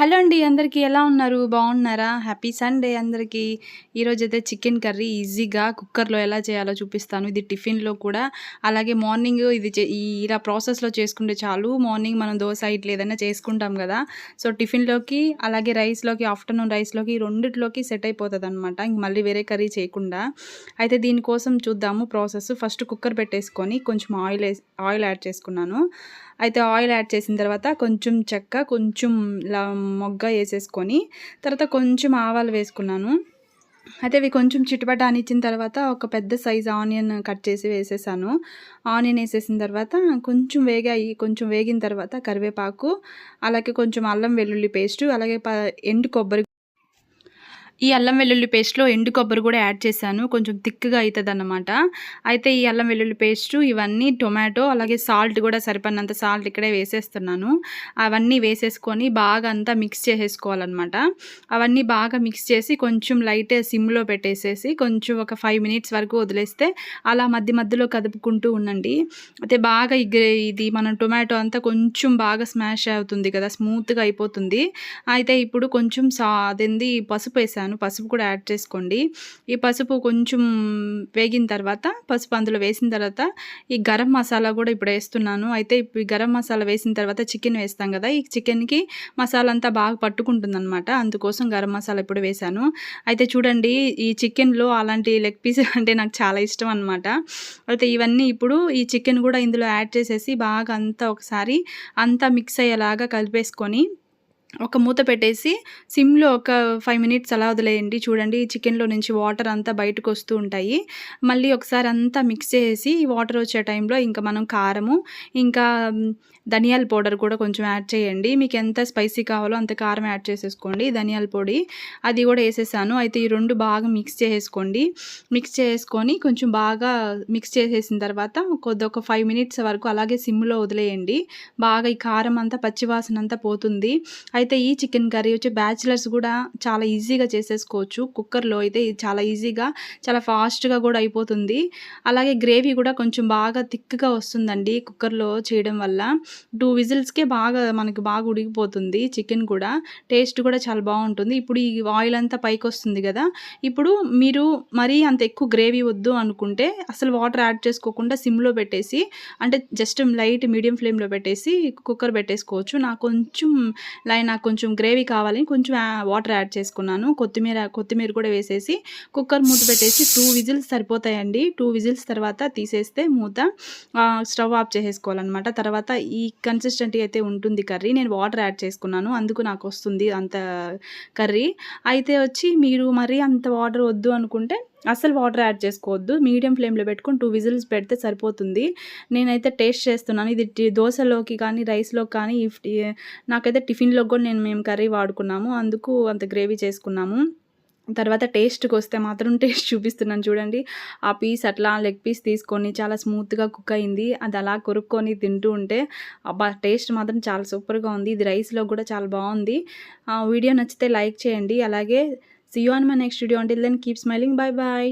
Hello అండి. అందరికీ ఎలా ఉన్నారు? బాగున్నారా? హ్యాపీ సండే అందరికీ. ఈరోజైతే చికెన్ కర్రీ ఈజీగా కుక్కర్‌లో ఎలా చేయాలో చూపిస్తాను. ఇది టిఫిన్‌లో కూడా అలాగే మార్నింగ్ ఇది ఇలా ప్రాసెస్‌లో చేసుకుంటే చాలు. మార్నింగ్ మనం దోస, ఇడ్లీ ఏదైనా చేసుకుంటాం గదా! సో, టిఫిన్‌లోకి అలాగే రైస్‌లోకి ఆఫ్టర్‌నూన్ రైస్‌లోకి రెండిట్లోకి సెట్ అయిపోతదనమాట. ఇంక మళ్ళీ వేరే కర్రీ చేయకుండా. అయితే దీనికోసం చూద్దాము ప్రాసెస్. ఫస్ట్ కుక్కర్ పెట్టేసుకొని కొంచెం ఆయిల్ యాడ్ చేసుకున్నాను. అయితే ఆయిల్ యాడ్ చేసిన తర్వాత కొంచెం చెక్క, కొంచెం మొగ్గ ఏసేసుకొని తర్వాత కొంచెం ఆవాలు వేసుకున్నాను. అయితే అవి కొంచెం చిటపటానిచ్చిన తర్వాత ఒక పెద్ద సైజ్ ఆనియన్ కట్ చేసి వేసేసాను. ఆనియన్ ఏసేసిన తర్వాత కొంచెం వేగిన తర్వాత కరివేపాకు, అలాగే కొంచెం అల్లం వెల్లుల్లి పేస్టు, అలాగే ఎండు కొబ్బరి ఈ అల్లం వెల్లుల్లి పేస్ట్‌లో ఎండు కొబ్బరి కూడా యాడ్ చేశాను. కొంచెం థిక్‌గా అయితదనమాట. అయితే ఈ అల్లం వెల్లుల్లి పేస్టు, ఇవన్నీ టొమాటో అలాగే సాల్ట్ కూడా సరిపడినంత సాల్ట్ ఇక్కడే వేసేస్తున్నాను. అవన్నీ వేసేసుకొని బాగా అంతా మిక్స్ చేసేసుకోవాలనమాట. అవన్నీ బాగా మిక్స్ చేసి కొంచెం లైట్ సిమ్‌లో పెట్టేసేసి కొంచెం ఒక 5 మినిట్స్ వరకు వదిలేస్తే అలా మధ్య మధ్యలో కదుపుకుంటూ ఉండండి. అయితే బాగా ఇది మనం టొమాటో అంతా కొంచెం బాగా స్మాష్ అవుతుంది కదా! స్మూత్‌గా అయిపోతుంది. అయితే ఇప్పుడు కొంచెం పసుపు వేసాను. పసుపు కూడా యాడ్ చేసుకోండి. ఈ పసుపు కొంచెం వేగిన తర్వాత పసుపు అందులో వేసిన తర్వాత ఈ గరం మసాలా కూడా ఇప్పుడు వేస్తున్నాను. అయితే ఇప్పుడు ఈ గరం మసాలా వేసిన తర్వాత చికెన్ వేస్తాం కదా! ఈ చికెన్‌కి మసాలా అంతా బాగా పట్టుకుంటుందనమాట. అందుకోసం గరం మసాలా ఇప్పుడు వేశాను. అయితే చూడండి, ఈ చికెన్‌లో అలాంటి లెగ్ పీస్ అంటే నాకు చాలా ఇష్టం అనమాట. అయితే ఇవన్నీ ఇప్పుడు ఈ చికెన్ కూడా ఇందులో యాడ్ చేసేసి బాగా అంతా ఒకసారి అంతా మిక్స్ అయ్యేలాగా కలిపేసుకొని ఒక మూత పెట్టేసి సిమ్‌లో ఒక 5 మినిట్స్ అలా వదిలేయండి. చూడండి, చికెన్‌లో నుంచి వాటర్ అంతా బయటకొస్తూ ఉంటాయి. మళ్ళీ ఒకసారి అంతా మిక్స్ చేసేసి వాటర్ వచ్చే టైంలో ఇంకా మనం కారము, ఇంకా ధనియాల పౌడర్ కూడా కొంచెం యాడ్ చేయండి. మీకు ఎంత స్పైసీ కావాలో అంత కారం యాడ్ చేసేసుకోండి. ధనియాల పొడి అది కూడా ఏసేసాను. అయితే ఈ 2 బాగా మిక్స్ చేసేసుకోండి. మిక్స్ చేసుకొని కొంచెం బాగా మిక్స్ చేసేసిన తర్వాత ఒక 5 మినిట్స్ వరకు అలాగే సిమ్‌లో వదిలేయండి. బాగా ఈ కారం అంతా పచ్చివాసన అంతా పోతుంది. అయితే ఈ చికెన్ కర్రీ వచ్చి బ్యాచిలర్స్ కూడా చాలా ఈజీగా చేసేసుకోవచ్చు. కుక్కర్‌లో అయితే ఇది చాలా ఈజీగా, చాలా ఫాస్ట్‌గా కూడా అయిపోతుంది. అలాగే గ్రేవీ కూడా కొంచెం బాగా థిక్‌గా వస్తుందండి కుక్కర్‌లో చేయడం వల్ల. 2 విజిల్స్‌కే మనకి బాగా ఉడికిపోతుంది చికెన్ కూడా. టేస్ట్ కూడా చాలా బావుంటుంది. ఇప్పుడు ఈ ఆయిల్ అంతా పైకొస్తుంది గదా! ఇప్పుడు మీరు మరీ అంత ఎక్కువ గ్రేవీ వద్దు అనుకుంటే అసలు వాటర్ యాడ్ చేసుకోకుండా సిమ్‌లో పెట్టేసి, అంటే జస్ట్ లైట్ మీడియం ఫ్లేమ్‌లో పెట్టేసి కుక్కర్ పెట్టేసుకోవచ్చు. నాకు కొంచెం గ్రేవీ కావాలని కొంచెం వాటర్ యాడ్ చేసుకున్నాను. కొత్తిమీర కూడా వేసేసి కుక్కర్ మూత పెట్టేసి 2 విజిల్స్ సరిపోతాయండి. 2 విజిల్స్ తర్వాత తీసేస్తే మూత స్టవ్ ఆఫ్ చేసేసుకోవాలనమాట. తర్వాత ఈ కన్సిస్టెంటీ అయితే ఉంటుంది కర్రీ. నేను వాటర్ యాడ్ చేసుకున్నాను. అందుకు నాకొస్తుంది అంత కర్రీ. అయితే వచ్చి మీరు మరీ అంత వాటర్ వద్దు అనుకుంటే అస్సలు వాటర్ యాడ్ చేసుకోవద్దు. మీడియం ఫ్లేమ్‌లో పెట్టుకొని 2 విజిల్స్ పెడితే సరిపోతుంది. నేనైతే టేస్ట్ చేస్తున్నాను. ఇది దోసలోకి కానీ, రైస్‌లోకి కానీ నాకైతే టిఫిన్‌లోకి కూడా మేము కర్రీ వాడుకున్నాము. అందుకు అంత గ్రేవీ చేసుకున్నాము. తర్వాత టేస్ట్‌కొస్తే మాత్రం టేస్ట్ చూపిస్తున్నాను చూడండి. ఆ పీస్ అట్లా లెగ్ పీస్ తీసుకొని చాలా స్మూత్‌గా కుక్ అయింది. అది అలా కొరుక్కొని తింటూ ఉంటే అబ్బా! టేస్ట్ మాత్రం చాలా సూపర్‌గా ఉంది. ఇది రైస్‌లో కూడా చాలా బావుంది. వీడియో నచ్చితే లైక్ చేయండి. అలాగే see you on my next video. Until then keep smiling. Bye by.